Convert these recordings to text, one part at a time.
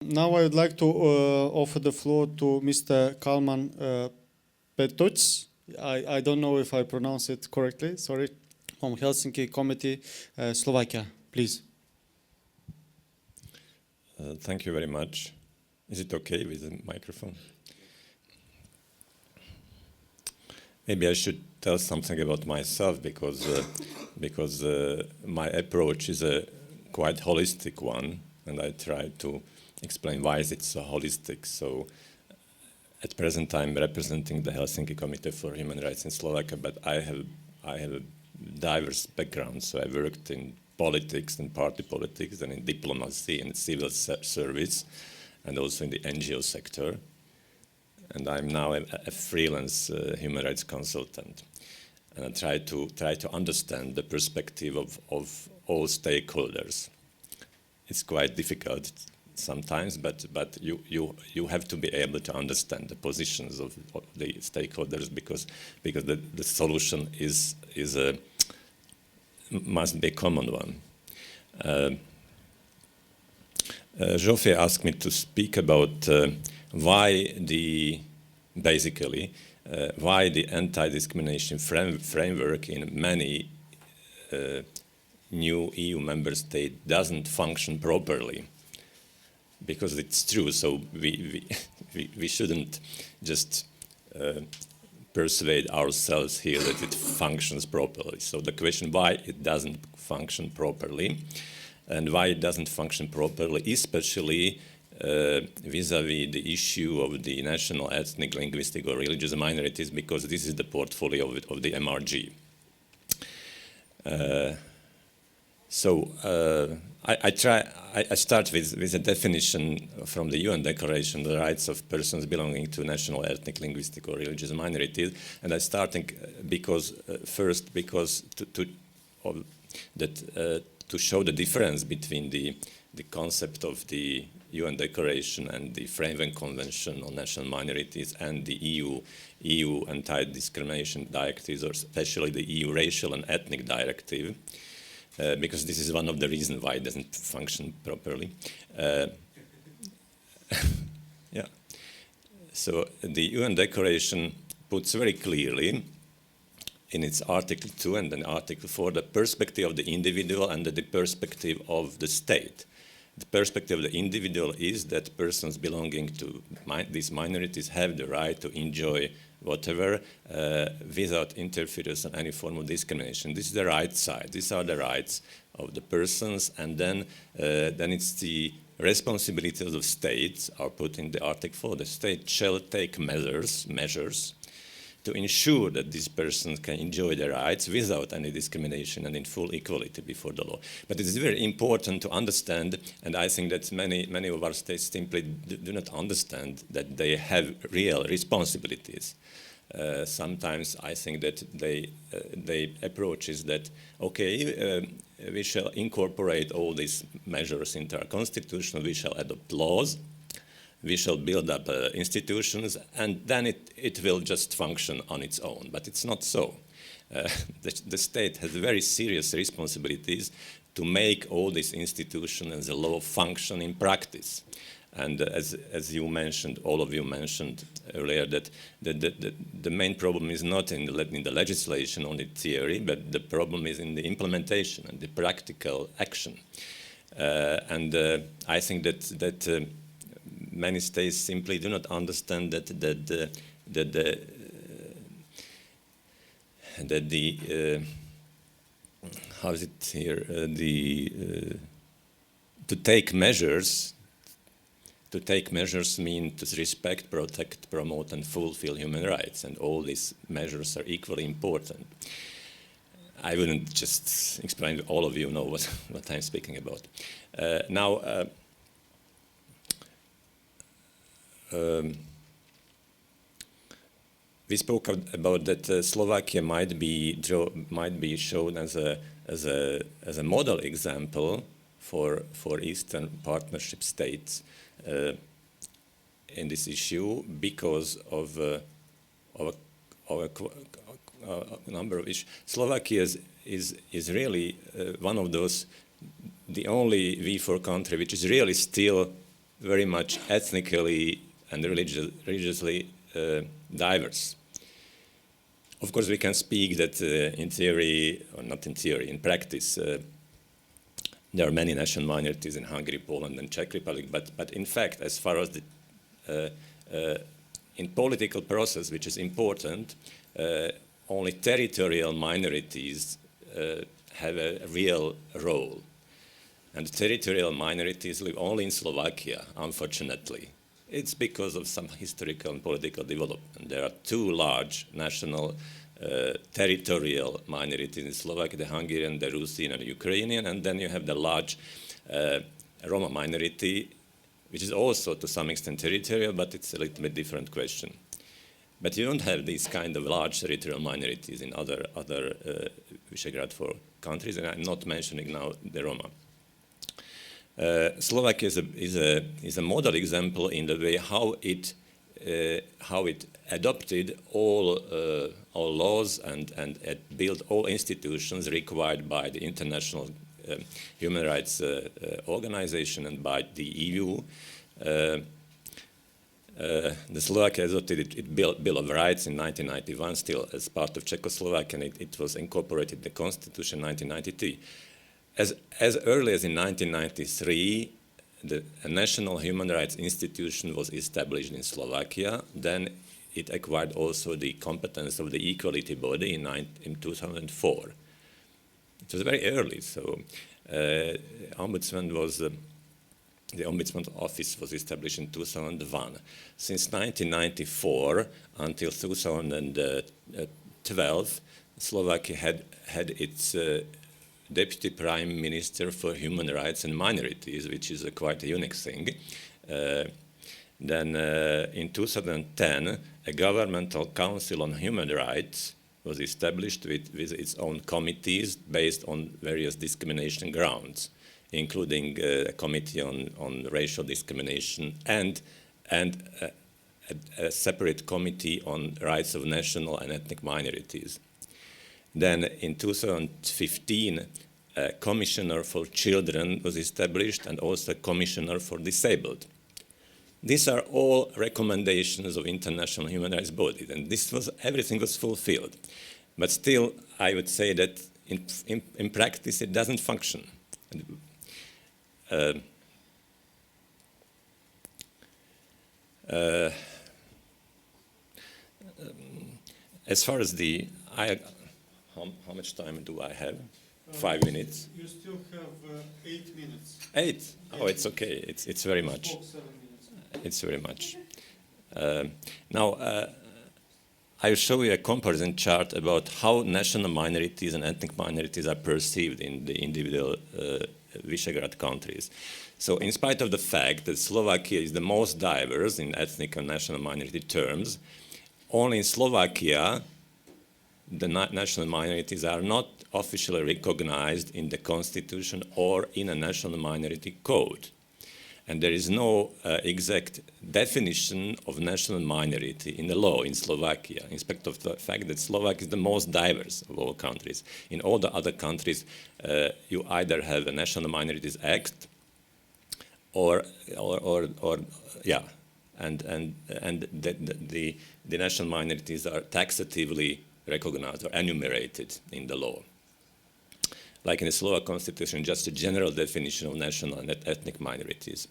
Now I would like to offer the floor to Mr. Kalman Petuc. I don't know if I pronounce it correctly, sorry, from Helsinki Committee, Slovakia, please. Thank you very much. Is it okay with the microphone? Maybe I should tell something about myself because my approach is a quite holistic one, and I try to explain why is it so holistic. So at present I'm representing the Helsinki Committee for Human Rights in Slovakia, but I have a diverse background. So I worked in politics and party politics, and in diplomacy and civil service, and also in the NGO sector. And I'm now a freelance human rights consultant. And I try to understand the perspective of all stakeholders. It's quite difficult sometimes, but you have to be able to understand the positions of the stakeholders because the solution must be a common one. Zsófia asked me to speak about why the anti-discrimination framework in many new EU member states doesn't function properly. Because it's true, so we shouldn't just persuade ourselves here that it functions properly. So the question why it doesn't function properly, and why it doesn't function properly, especially vis-à-vis the issue of the national, ethnic, linguistic, or religious minorities, because this is the portfolio of the MRG. I start with a definition from the UN Declaration on the Rights of Persons Belonging to National, Ethnic, Linguistic, or Religious Minorities, and I'm starting to show the difference between the concept of the UN Declaration and the Framework Convention on National Minorities and the EU Anti-Discrimination Directives, or especially the EU Racial and Ethnic Directive. Because this is one of the reasons why it doesn't function properly. Yeah. So the UN Declaration puts very clearly in its Article 2 and then Article 4 the perspective of the individual and the perspective of the state. The perspective of the individual is that persons belonging to these minorities have the right to enjoy whatever without interference and any form of discrimination. This is the right side. These are the rights of the persons, and then it's the responsibility of the states are put in the Article 4. The state shall take measures to ensure that these persons can enjoy their rights without any discrimination and in full equality before the law. But it is very important to understand, and I think that many of our states simply do not understand that they have real responsibilities. Sometimes I think that they approach is that, okay, we shall incorporate all these measures into our constitution, we shall adopt laws, we shall build up institutions, and then it will just function on its own. But it's not so. The state has very serious responsibilities to make all these institutions and the law function in practice. And as you mentioned, all of you mentioned earlier, that the main problem is not in the legislation, only theory, but the problem is in the implementation and the practical action. I think that many states simply do not understand that how is it here, to take measures mean to respect, protect, promote, and fulfill human rights, and all these measures are equally important. I wouldn't just explain, all of you know what I'm speaking about. We spoke about that Slovakia might be shown as a model example for Eastern Partnership states in this issue because of a number of issues. Slovakia is really one of those, the only V4 country which is really still very much ethnically and religiously diverse. Of course, we can speak that in theory, or not in theory, in practice, there are many national minorities in Hungary, Poland, and Czech Republic, but in fact, as far as the in political process, which is important, only territorial minorities have a real role. And territorial minorities live only in Slovakia, unfortunately. It's because of some historical and political development. There are two large national territorial minorities in Slovakia, the Hungarian, the Russian, and the Ukrainian, and then you have the large Roma minority, which is also to some extent territorial, but it's a little bit different question. But you don't have these kind of large territorial minorities in other Visegrad 4 countries, and I'm not mentioning now the Roma. Slovakia is a model example in the way how it adopted all laws and built all institutions required by the International Human Rights Organization and by the EU. The Slovakia adopted its Bill of Rights in 1991, still as part of Czechoslovakia, and it was incorporated in the Constitution in 1993. As early as in 1993, the National Human Rights Institution was established in Slovakia. Then it acquired also the competence of the Equality Body in 2004. It was very early, so Ombudsman was the Ombudsman Office was established in 2001. Since 1994 until 2012, Slovakia had its Deputy Prime Minister for Human Rights and Minorities, which is quite a unique thing. Then in 2010, a governmental council on human rights was established with its own committees based on various discrimination grounds, including a committee on racial discrimination and a separate committee on rights of national and ethnic minorities. Then in 2015, a commissioner for children was established and also a commissioner for disabled. These are all recommendations of international human rights bodies, and everything was fulfilled. But still, I would say that in practice it doesn't function. As far as how much time do I have? 5 minutes. You still have 8 minutes. 8? Oh, it's okay. It's very much. 7 minutes. It's very much. Now, I'll show you a comparison chart about how national minorities and ethnic minorities are perceived in the individual Visegrad countries. So, in spite of the fact that Slovakia is the most diverse in ethnic and national minority terms, only in Slovakia the national minorities are not officially recognized in the constitution or in a national minority code. And there is no exact definition of national minority in the law in Slovakia, in spite of the fact that Slovakia is the most diverse of all countries. In all the other countries, you either have a National Minorities Act or the national minorities are taxatively recognized or enumerated in the law. Like in the Slovak constitution, just a general definition of national and ethnic minorities.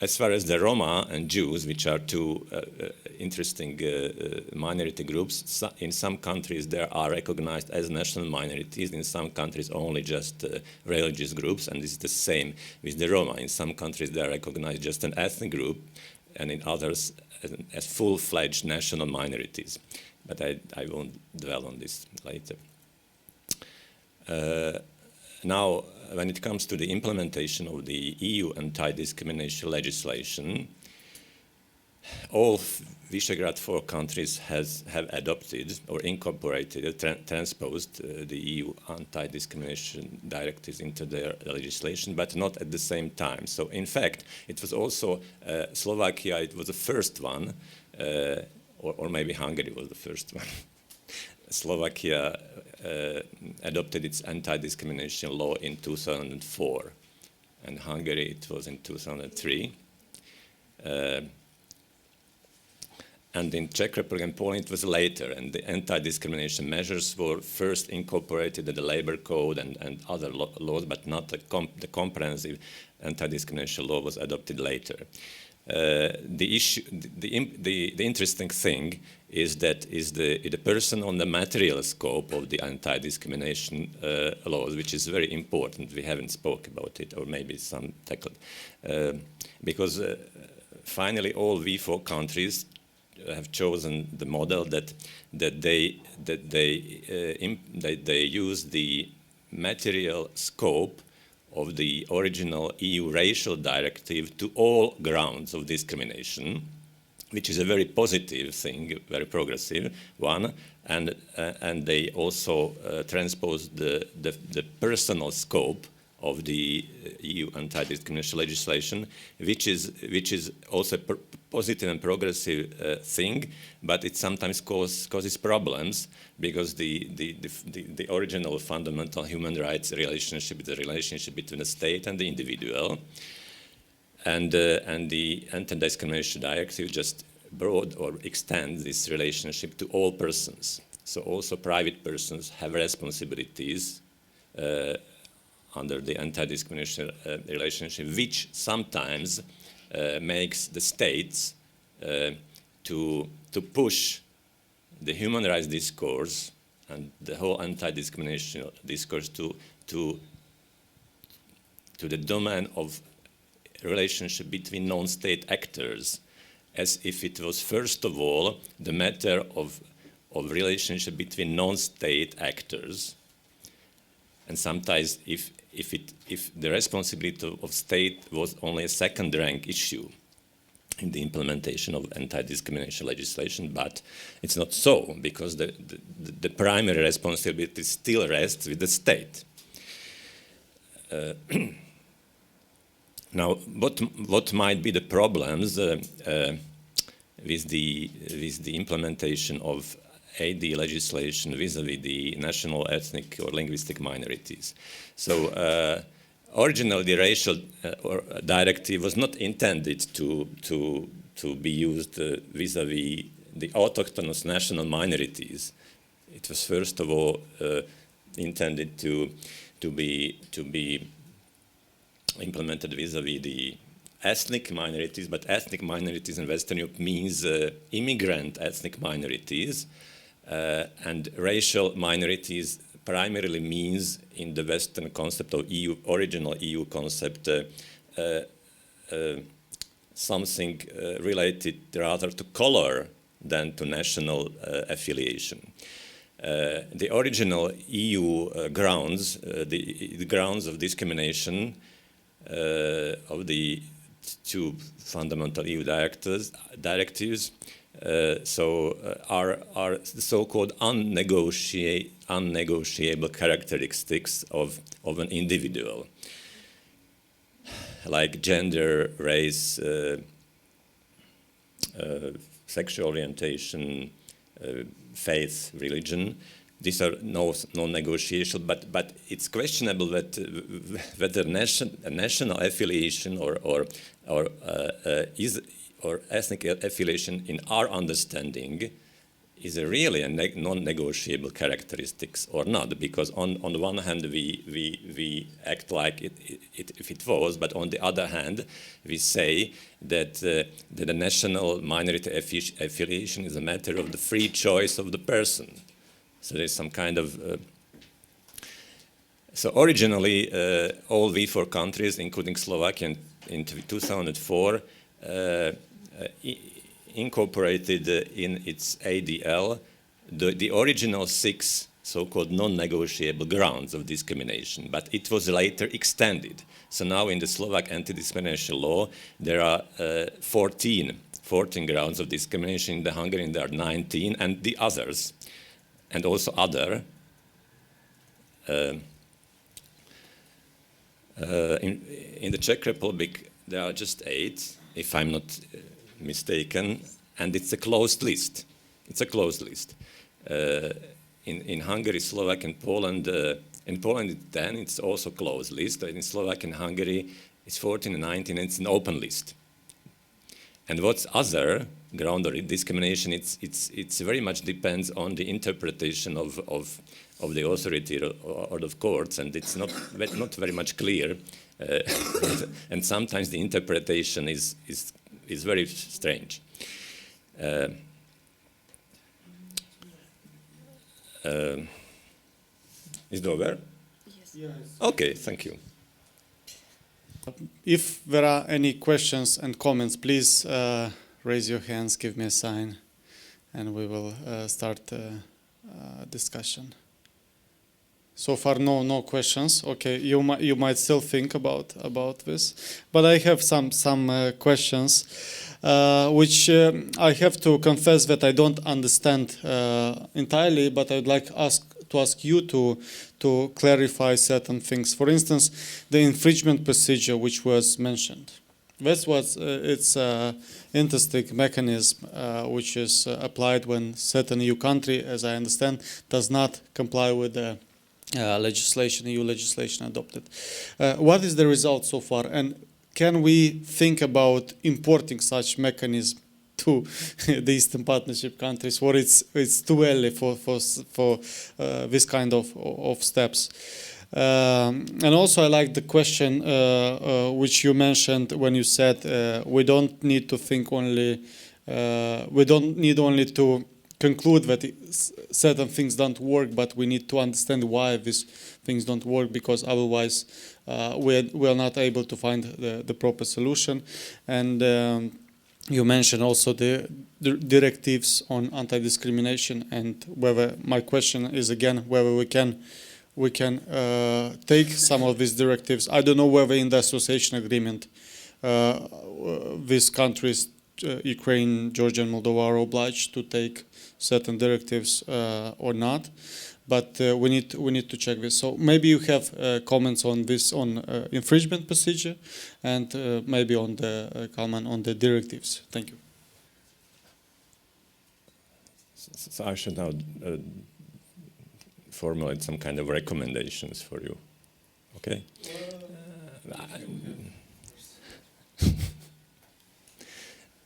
As far as the Roma and Jews, which are two interesting minority groups, in some countries they are recognized as national minorities, in some countries only just religious groups, and this is the same with the Roma. In some countries they are recognized just an ethnic group, and in others as full-fledged national minorities. But I won't dwell on this later. Now, when it comes to the implementation of the EU anti-discrimination legislation, all Visegrad 4 countries have adopted or incorporated, transposed the EU anti-discrimination directives into their legislation, but not at the same time. So, in fact, it was also Slovakia. It was the first one, or maybe Hungary was the first one. Slovakia adopted its anti-discrimination law in 2004, and Hungary it was in 2003. And in Czech Republic and Poland it was later, and the anti-discrimination measures were first incorporated in the labor code and other laws, but not the comprehensive anti-discrimination law was adopted later. The interesting thing is that the person on the material scope of the anti-discrimination laws, which is very important. We haven't spoke about it, or maybe some tackled, because finally all V4 countries have chosen the model that they use the material scope of the original EU racial directive to all grounds of discrimination, which is a very positive thing, very progressive one, and they also transpose the personal scope of the EU anti-discrimination legislation, which is also a positive and progressive thing, but it sometimes causes problems because the original fundamental human rights relationship is the relationship between the state and the individual, and the anti-discrimination directive just broad or extends this relationship to all persons. So also private persons have responsibilities under the anti-discrimination relationship, which sometimes makes the states to push the human rights discourse and the whole anti-discrimination discourse to the domain of relationship between non-state actors, as if it was first of all the matter of relationship between non-state actors, and sometimes if the responsibility of state was only a second-rank issue in the implementation of anti-discrimination legislation, but it's not so, because the primary responsibility still rests with the state. Now, what might be the problems with the implementation of AD legislation vis-à-vis the national, ethnic, or linguistic minorities? So, originally, the racial directive was not intended to be used vis-à-vis the autochthonous national minorities. It was first of all intended to be implemented vis-à-vis the ethnic minorities, but ethnic minorities in Western Europe means immigrant ethnic minorities, and racial minorities primarily means, in the Western concept of original EU concept, something related rather to color than to national affiliation. The original EU grounds, the grounds of discrimination of the two fundamental EU directives, are the so-called unnegotiable characteristics of an individual, like gender, race, sexual orientation, faith, religion. These are non-negotiable, but it's questionable that whether national affiliation or ethnic affiliation, in our understanding, is really a non-negotiable characteristics or not. Because on the one hand we act like if it was, but on the other hand we say that the national minority affiliation is a matter of the free choice of the person. So there's some kind of so originally all V4 countries, including Slovakia, in 2004 incorporated in its ADL the original 6 so-called non-negotiable grounds of discrimination, but it was later extended. So now in the Slovak anti-discrimination law there are 14 grounds of discrimination. In the Hungarian there are 19, and the others, and also other. In the Czech Republic there are just 8, if I'm not mistaken, and it's a closed list. It's a closed list. in Hungary, Slovakia, and Poland. In Poland, then it's also closed list. In Slovakia and Hungary, it's 14 and 19, and it's an open list. And what's other ground or discrimination? It's very much depends on the interpretation of the authority or of courts, and it's not very much clear. And sometimes the interpretation is very strange. Is it over? Yes. Okay, thank you. If there are any questions and comments, please raise your hands, give me a sign, and we will start discussion. So far, no questions. Okay, you might still think about this, but I have some questions, which I have to confess that I don't understand entirely. But I'd like to ask you to clarify certain things. For instance, the infringement procedure, which was mentioned. This was it's an interesting mechanism which is applied when certain EU country, as I understand, does not comply with the legislation, EU legislation adopted. What is the result so far, and can we think about importing such mechanism to the Eastern Partnership countries, or it's too early for this kind of steps? And also, I like the question which you mentioned when you said we don't need to think only, we don't need only to conclude that certain things don't work, but we need to understand why these things don't work, because otherwise we are not able to find the proper solution. And you mentioned also the directives on anti-discrimination, and whether, my question is again whether we can take some of these directives. I don't know whether in the association agreement these countries, Ukraine, Georgia, and Moldova, are obliged to take certain directives or not, but we need to check this. So maybe you have comments on this, on infringement procedure, and maybe on the Kalman on the directives. Thank you. So I should now formulate some kind of recommendations for you. Okay.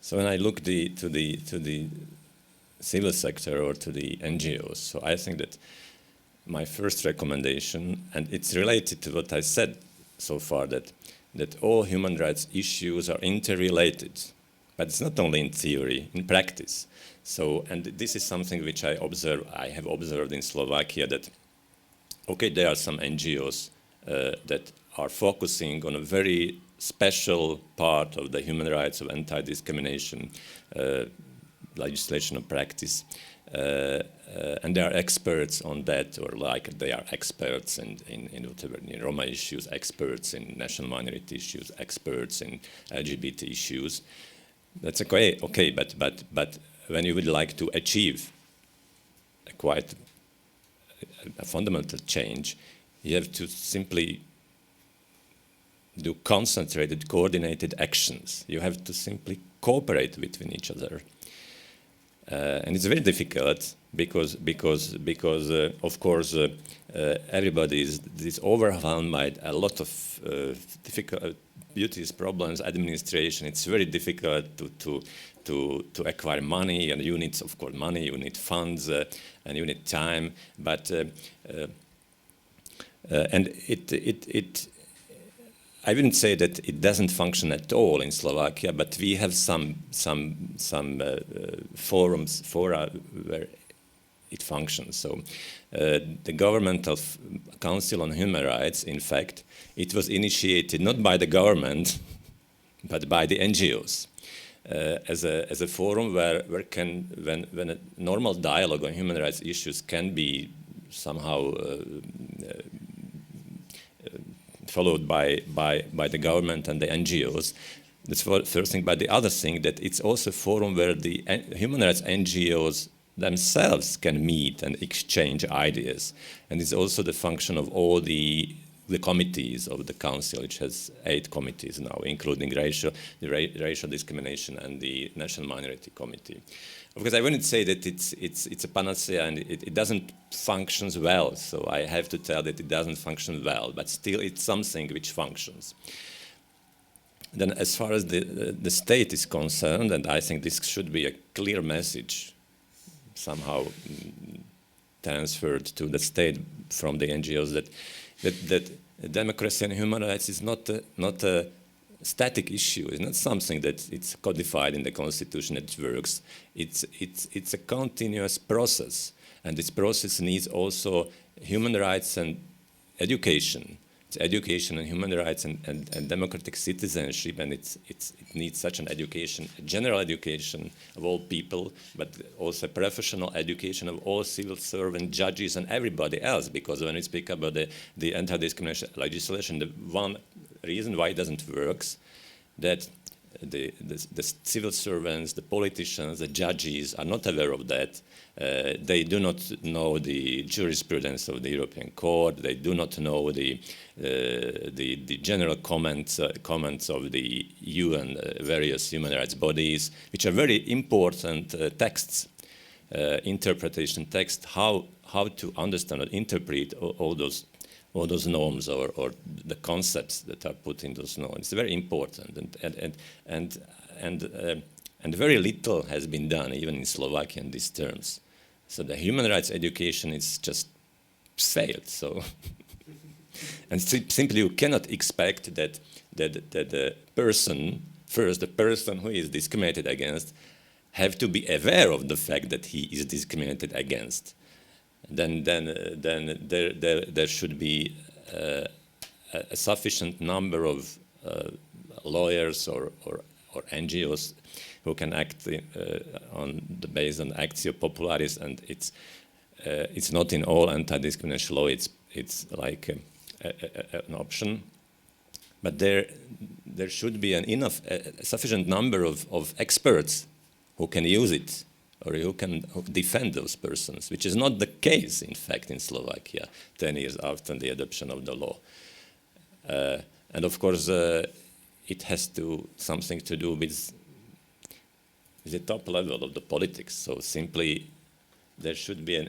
So when I look to the civil sector or to the NGOs, so I think that my first recommendation, and it's related to what I said so far, that all human rights issues are interrelated, but it's not only in theory, in practice. So, and this is something which I have observed in Slovakia, that okay, there are some NGOs that are focusing on a very special part of the human rights of anti-discrimination legislation or practice, and they are experts on that, or like they are experts in whatever, in Roma issues, experts in national minority issues, experts in LGBT issues. That's okay, but when you would like to achieve quite a fundamental change, you have to simply do concentrated, coordinated actions. You have to simply cooperate between each other, and it's very difficult because of course everybody is overwhelmed by a lot of difficult duties, problems, administration. It's very difficult to acquire money, and you need, of course, money, you need funds, and you need time. But and it I wouldn't say that it doesn't function at all in Slovakia, but we have some fora where it functions. So the Governmental Council on Human Rights, in fact, it was initiated not by the government, but by the NGOs. As a forum where when a normal dialogue on human rights issues can be somehow followed by the government and the NGOs. That's the first thing. But the other thing, that it's also a forum where the human rights NGOs themselves can meet and exchange ideas. And it's also the function of all the committees of the council, which has 8 committees now, including the racial discrimination and the national minority committee. because I wouldn't say that it's a panacea and it doesn't function well. So I have to tell that it doesn't function well, but still it's something which functions. Then as far as the state is concerned, and I think this should be a clear message somehow transferred to the state from the NGOs, that democracy and human rights is not a static issue. It's not something that it's codified in the constitution that works. It's a continuous process, and this process needs also human rights and education. It's education and human rights and democratic citizenship, and it needs such an education, a general education of all people, but also professional education of all civil servants, judges, and everybody else. Because when we speak about the anti-discrimination legislation, the one reason why it doesn't work, that the civil servants, the politicians, the judges are not aware of that. They do not know the jurisprudence of the European Court. They do not know the general comments of the UN, various human rights bodies, which are very important texts, interpretation texts, how to understand and interpret all those norms or the concepts that are put in those norms. It's very important, and very little has been done, even in Slovakia, in these terms. So the human rights education is just failed. So, and simply you cannot expect that the person, first the person who is discriminated against, have to be aware of the fact that he is discriminated against. Then there should be a sufficient number of lawyers or NGOs who can act based on actio popularis, and it's not in all anti-discrimination law. It's like an option, but there should be a sufficient number of experts who can use it, or who can defend those persons, which is not the case, in fact, in Slovakia 10 years after the adoption of the law. And of course, it has something to do with the top level of the politics. So simply, there should be a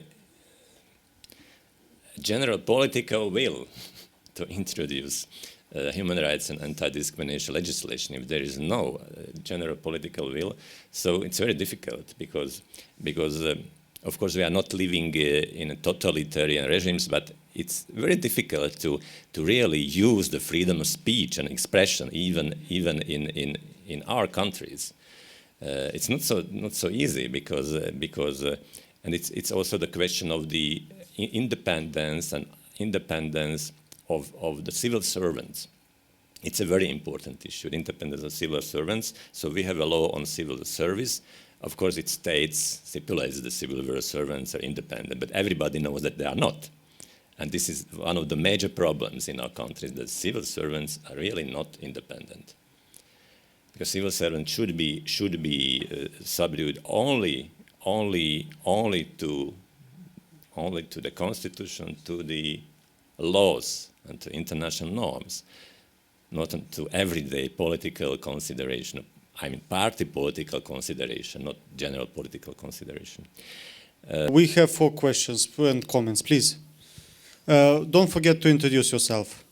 general political will to introduce human rights and anti-discrimination legislation. If there is no general political will, so it's very difficult because of course we are not living in a totalitarian regimes, but it's very difficult to really use the freedom of speech and expression even in our countries. It's not so easy because and it's also the question of the independence of the civil servants. It's a very important issue, the independence of civil servants. So we have a law on civil service. Of course, it stipulates the civil servants are independent, but everybody knows that they are not. And this is one of the major problems in our country, that civil servants are really not independent. Because civil servants should be subdued only to the constitution, to the laws, and to international norms, not to everyday political consideration. I mean, party political consideration, not general political consideration. We have 4 questions and comments, please. Don't forget to introduce yourself.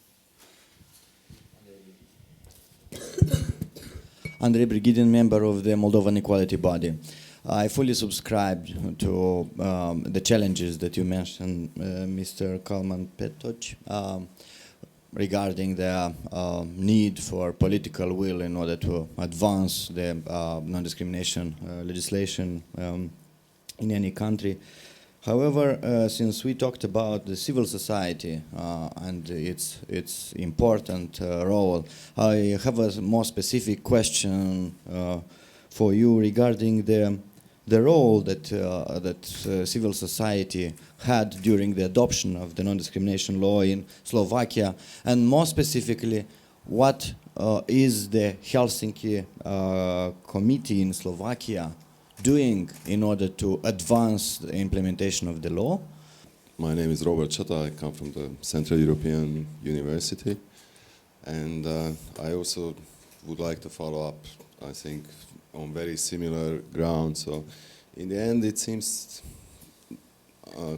Andrei Brigidin, member of the Moldovan Equality Body. I fully subscribe to the challenges that you mentioned, Mr. Kalman Petoc, regarding the need for political will in order to advance the non-discrimination legislation in any country. However, since we talked about the civil society and its important role, I have a more specific question for you regarding the role that civil society had during the adoption of the non-discrimination law in Slovakia, and more specifically, what is the Helsinki Committee in Slovakia doing in order to advance the implementation of the law? My name is Robert Chata. I come from the Central European University, and I also would like to follow up, I think, on very similar grounds. So in the end, it seems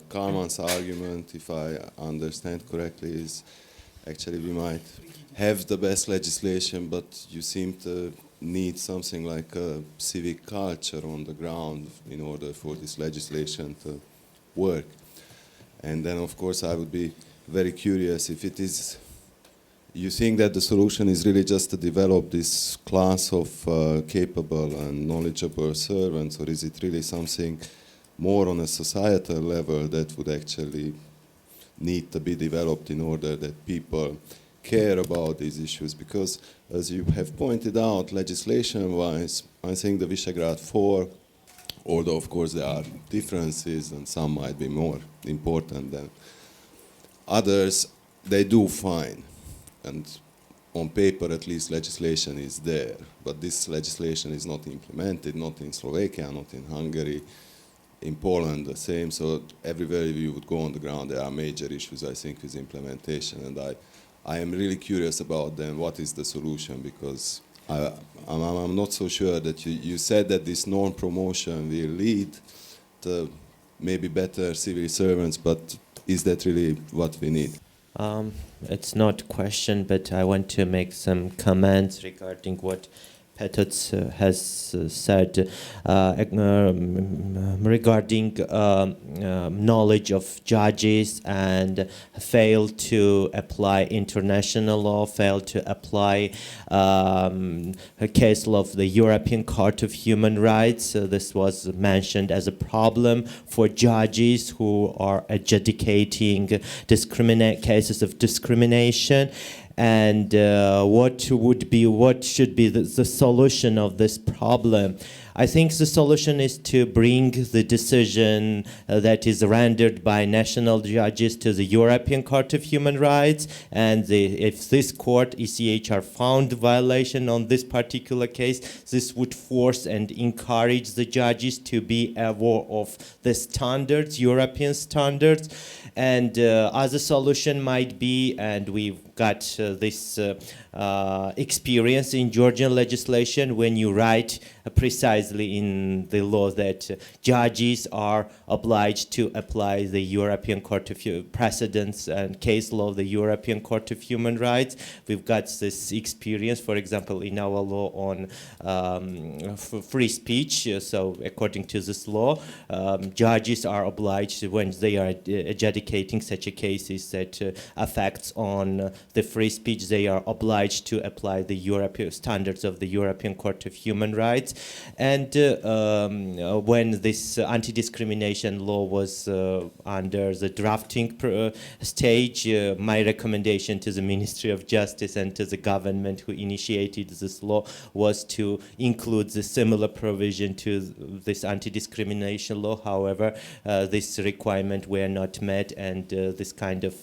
Kalman's argument, if I understand correctly, is actually we might have the best legislation, but you seem to need something like a civic culture on the ground in order for this legislation to work. And then, of course, I would be very curious if it is, you think that the solution is really just to develop this class of capable and knowledgeable servants, or is it really something more on a societal level that would actually need to be developed in order that people care about these issues? Because, as you have pointed out, legislation-wise, I think the Visegrad 4, although of course there are differences and some might be more important than others, they do fine. And on paper, at least, legislation is there. But this legislation is not implemented, not in Slovakia, not in Hungary, in Poland the same. So everywhere you would go on the ground, there are major issues, I think, with implementation. And I am really curious about then what is the solution, because I'm not so sure that you said that this norm promotion will lead to maybe better civil servants, but is that really what we need? It's not a question, but I want to make some comments regarding what Petoc has said regarding knowledge of judges and failed to apply international law, failed to apply a case law of the European Court of Human Rights. This was mentioned as a problem for judges who are adjudicating cases of discrimination. And what should be the solution of this problem? I think the solution is to bring the decision that is rendered by national judges to the European Court of Human Rights, and if this court, ECHR, found violation on this particular case, this would force and encourage the judges to be aware of the standards, European standards. And other solution might be, and we've got this experience in Georgian legislation, when you write precisely in the law that judges are obliged to apply the European Court of precedents and case law of the European Court of Human Rights. We've got this experience, for example, in our law on free speech. So according to this law, judges are obliged, when they are adjudicating such a cases that affects on the free speech, they are obliged to apply the European standards of the European Court of Human Rights. And when this anti-discrimination law was under the drafting stage, my recommendation to the Ministry of Justice and to the government who initiated this law was to include the similar provision to this anti-discrimination law. However, this requirement were not met, and this kind of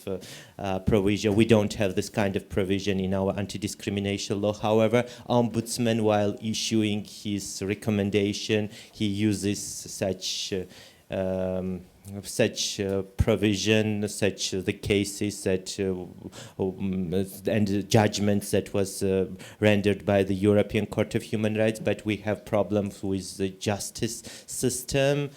provision, we don't have this kind of provision in our anti-discrimination law. However, Ombudsman, while issuing his recommendation, he uses such provision, such the cases that and judgments that was rendered by the European Court of Human Rights, but we have problems with the justice system.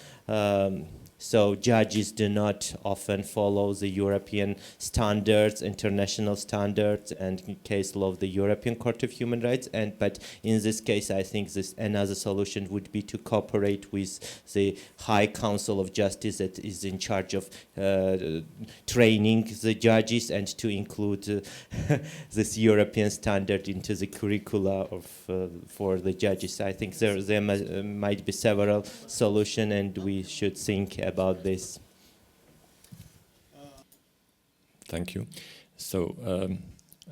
So judges do not often follow the European standards, international standards, and case law of the European Court of Human Rights. But in this case, I think another solution would be to cooperate with the High Council of Justice that is in charge of training the judges, and to include this European standard into the curricula for the judges. I think there might be several solutions, and we should think about this. Thank you. So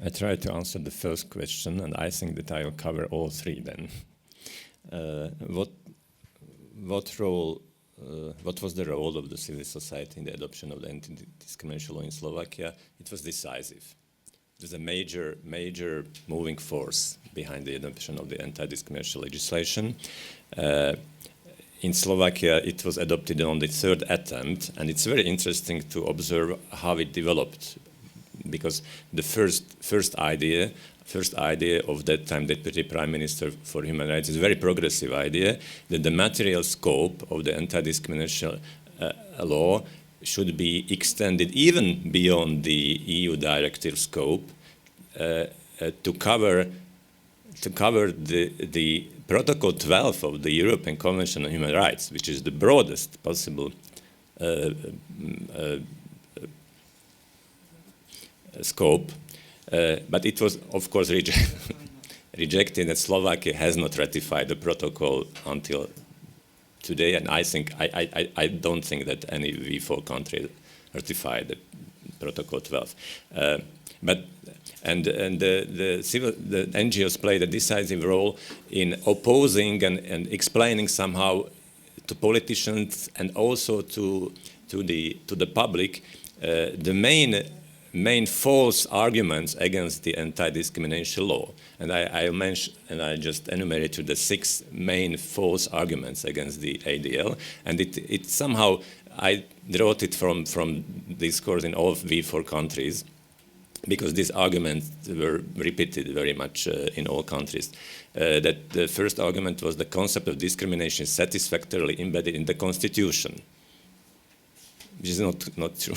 I try to answer the first question, and I think that I will cover all three then. What was the role of the civil society in the adoption of the anti-discrimination law in Slovakia? It was decisive. It was a major moving force behind the adoption of the anti-discrimination legislation. In Slovakia, it was adopted on the third attempt, and it's very interesting to observe how it developed. because the first idea of that time Deputy Prime Minister for Human Rights is a very progressive idea, that the material scope of the anti-discrimination law should be extended even beyond the EU directive scope to cover the Protocol 12 of the European Convention on Human Rights, which is the broadest possible scope. But it was, of course, rejected, that Slovakia has not ratified the protocol until today, and I don't think that any V4 country ratified the Protocol 12. The NGOs played a decisive role in opposing and explaining somehow to politicians and also to the public the main false arguments against the anti-discrimination law. And I mentioned, and I just enumerated the 6 main false arguments against the ADL, and it somehow, I wrote it from discourse in all V4 countries, because these arguments were repeated very much in all countries. That the first argument was the concept of discrimination is satisfactorily embedded in the Constitution, which is not true.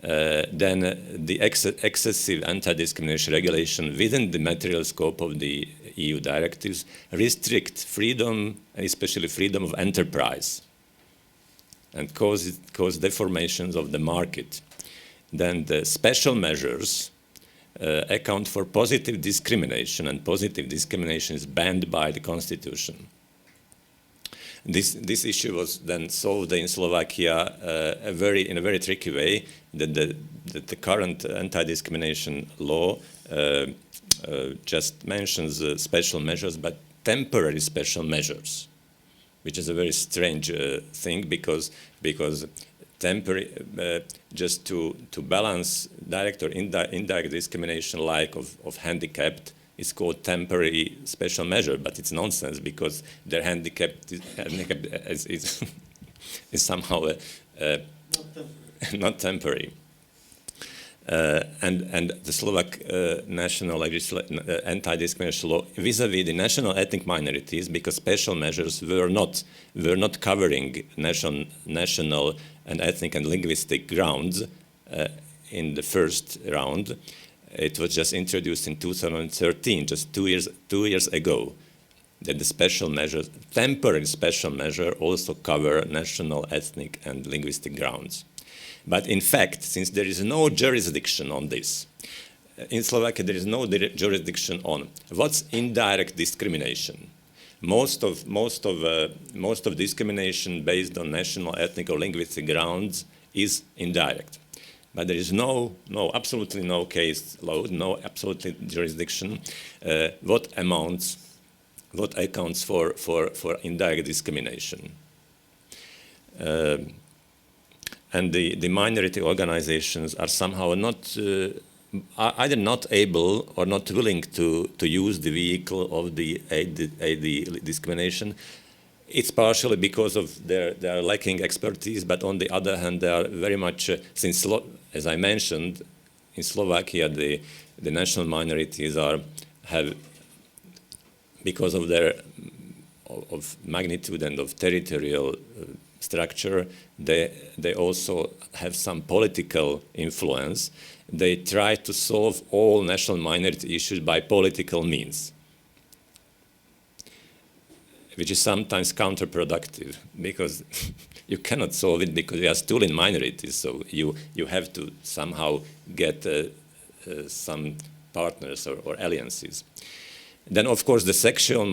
Then the excessive anti-discrimination regulation within the material scope of the EU directives restrict freedom, especially freedom of enterprise, and cause deformations of the market. Then the special measures account for positive discrimination, and positive discrimination is banned by the Constitution. This issue was then solved in Slovakia in a very tricky way. That the current anti-discrimination law just mentions special measures, but temporary special measures, which is a very strange thing, because temporary, just to balance direct or indirect discrimination, like of handicapped, is called temporary special measure, but it's nonsense, because their handicap is somehow not temporary. And the Slovak national anti-discrimination law vis-à-vis the national ethnic minorities, because special measures were not covering national and ethnic and linguistic grounds in the first round. It was just introduced in 2013, just 2 years ago, that the special measures, temporary special measure, also cover national, ethnic, and linguistic grounds. But in fact, since there is no jurisdiction on this, in Slovakia there is no jurisdiction on what's indirect discrimination. Most of discrimination based on national, ethnic, or linguistic grounds is indirect. But there is absolutely no case law, no absolutely jurisdiction. What accounts for indirect discrimination? And the minority organizations are somehow either not able or not willing to use the vehicle of the AD discrimination. It's partially because of they are lacking expertise, but on the other hand, they are very much, as I mentioned, in Slovakia, the national minorities have, because of their of magnitude and of territorial structure, they also have some political influence. They try to solve all national minority issues by political means, which is sometimes counterproductive, because you cannot solve it because you are still in minorities, so you have to somehow get some partners or alliances. Then, of course, the sexual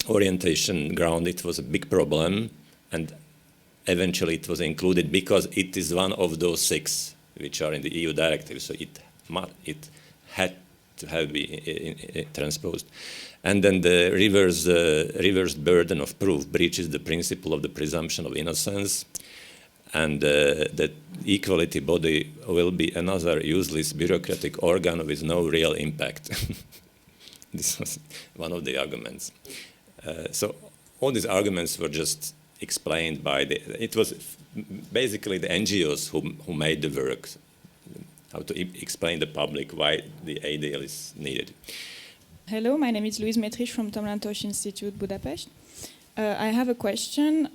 orientation ground, it was a big problem, and eventually it was included because it is one of those 6 which are in the EU directive, so it had to have been transposed. And then the reverse burden of proof breaches the principle of the presumption of innocence, and that equality body will be another useless bureaucratic organ with no real impact. This was one of the arguments. So all these arguments were just explained by it was basically the NGOs who made the work, how to explain the public why the ADL is needed. Hello, my name is Louise Metrich from Tom Lantos Institute, Budapest. I have a question.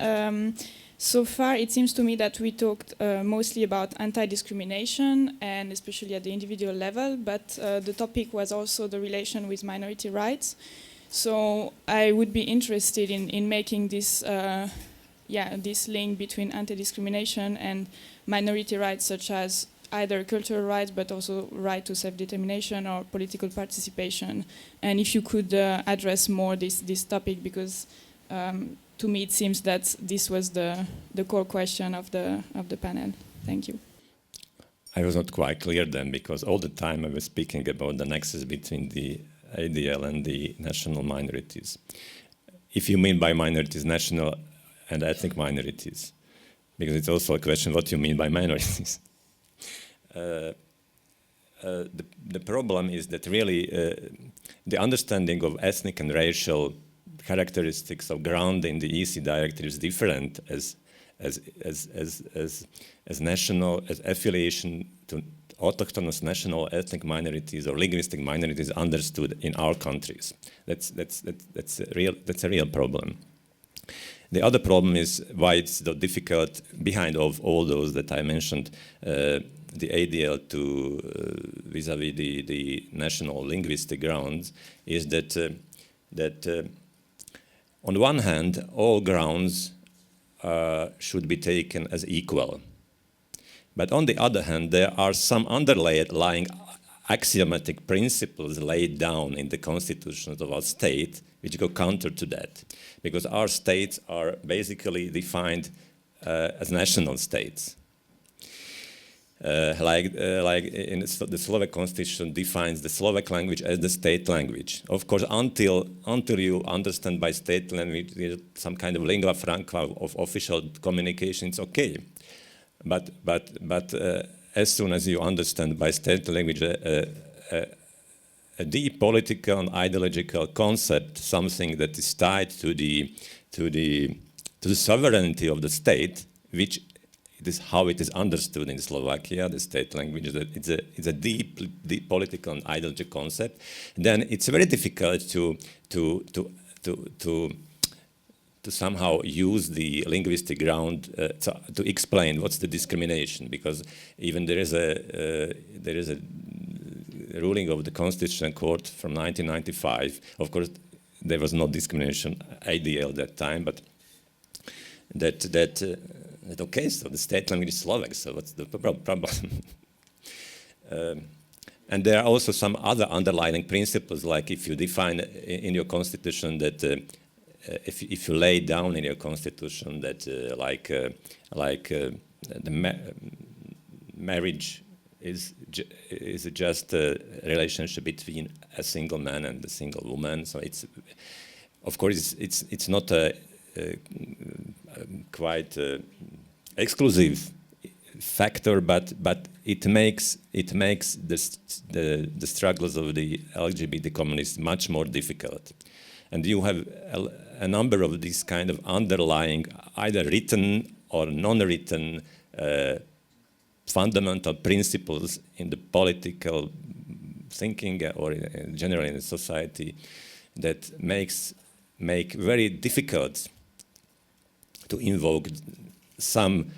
So far, it seems to me that we talked mostly about anti-discrimination, and especially at the individual level, but the topic was also the relation with minority rights. So I would be interested in making this, this link between anti-discrimination and minority rights, such as either cultural rights, but also right to self-determination or political participation. And if you could address more this topic, because to me it seems that this was the core question of the panel. Thank you. I was not quite clear then, because all the time I was speaking about the nexus between the ADL and the national minorities. If you mean by minorities, national and ethnic minorities, because it's also a question what you mean by minorities. The problem is that really the understanding of ethnic and racial characteristics of ground in the EC directive is different as national, as affiliation to autochthonous national ethnic minorities or linguistic minorities understood in our countries. That's a real problem. The other problem is why it's so difficult behind of all those that I mentioned, the ADL to vis-a-vis the national linguistic grounds, is that on one hand, all grounds should be taken as equal. But on the other hand, there are some underlying axiomatic principles laid down in the constitutions of our state which go counter to that. Because our states are basically defined as national states. Like in the Slovak constitution defines the Slovak language as the state language. Of course, until you understand by state language some kind of lingua franca of official communication, it's okay. But as soon as you understand by state language a deep political and ideological concept, something that is tied to the sovereignty of the state, which it is how it is understood in Slovakia, the state language, that it's a deep political and ideological concept, then it's very difficult to somehow use the linguistic ground to explain what's the discrimination, because even there is a ruling of the Constitutional Court from 1995. Of course, there was no discrimination ADL at that time, but okay, so the state language is Slovak, so what's the problem? And there are also some other underlying principles, like if you define in your constitution that if you lay down in your constitution that the marriage is just a relationship between a single man and a single woman, so it's of course it's not a quite exclusive factor, but it makes the struggles of the LGBT communists much more difficult, and you have a number of these kind of underlying, either written or non-written fundamental principles in the political thinking or generally in the society that make very difficult to invoke some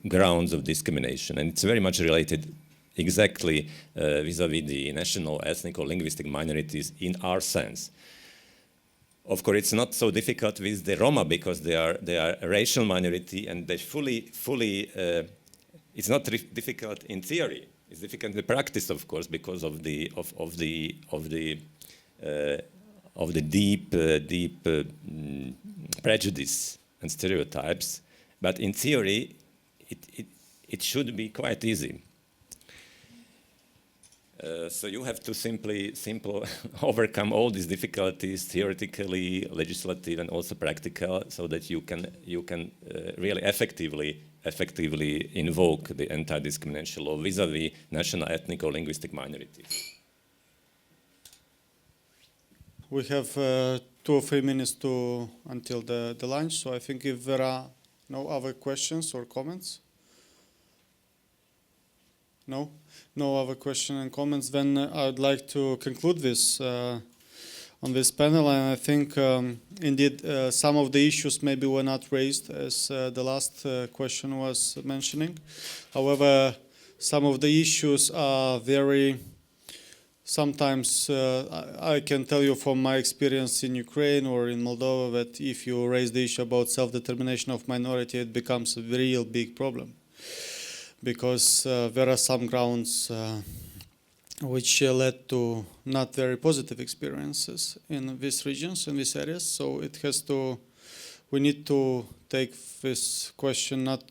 grounds of discrimination, and it's very much related exactly vis-a-vis the national, ethnic, or linguistic minorities in our sense. Of course, it's not so difficult with the Roma because they are a racial minority, and they fully. It's not difficult in theory. It's difficult in the practice, of course, because of the deep prejudice and stereotypes. But in theory, it should be quite easy. So you have to simply overcome all these difficulties, theoretically, legislative, and also practical, so that you can really effectively invoke the anti-discrimination law vis-a-vis national, ethnic, or linguistic minorities. We have 2 or 3 minutes until the lunch. So I think if there are no other questions or comments, no other questions and comments, then I would like to conclude this on this panel. And I think indeed some of the issues maybe were not raised as the last question was mentioning. However, some of the issues are very, sometimes I can tell you from my experience in Ukraine or in Moldova that if you raise the issue about self-determination of minority, it becomes a real big problem. Because there are some grounds which led to not very positive experiences in these regions, in these areas. So it has to, we need to take this question not,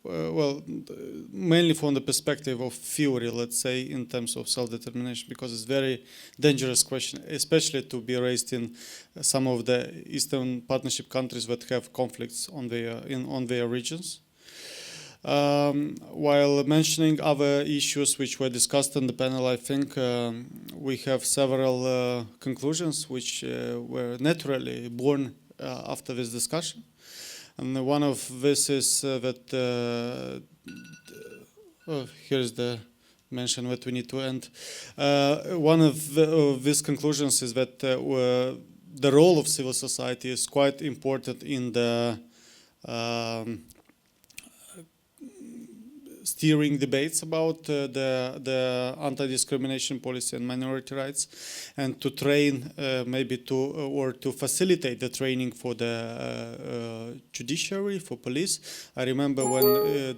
well, mainly from the perspective of theory, let's say, in terms of self-determination, because it's a very dangerous question, especially to be raised in some of the Eastern Partnership countries that have conflicts on their regions. While mentioning other issues which were discussed in the panel, I think we have several conclusions which were naturally born after this discussion. And one of this is that, here's the mention that we need to end. One of these conclusions is that the role of civil society is quite important in the steering debates about the anti-discrimination policy and minority rights, and to train maybe to facilitate the training for the judiciary, for police. I remember when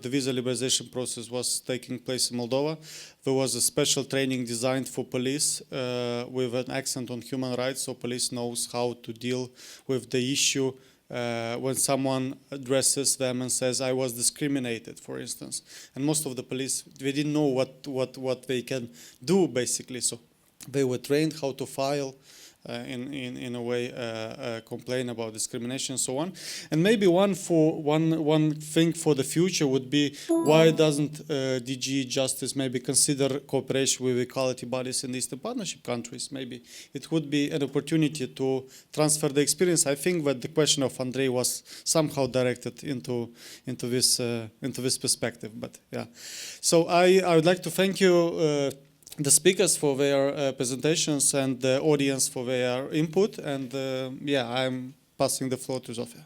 the visa liberalization process was taking place in Moldova, there was a special training designed for police with an accent on human rights, so police knows how to deal with the issue when someone addresses them and says, I was discriminated, for instance. And most of the police, they didn't know what they can do, basically. So they were trained how to file in a way complain about discrimination and so on. And maybe one thing for the future would be, why doesn't DG Justice maybe consider cooperation with equality bodies in the Eastern Partnership countries? Maybe it would be an opportunity to transfer the experience. I think that the question of Andrei was somehow directed into this perspective. But yeah, so I would like to thank you, the speakers, for their presentations, and the audience for their input. And yeah, I'm passing the floor to Zofia.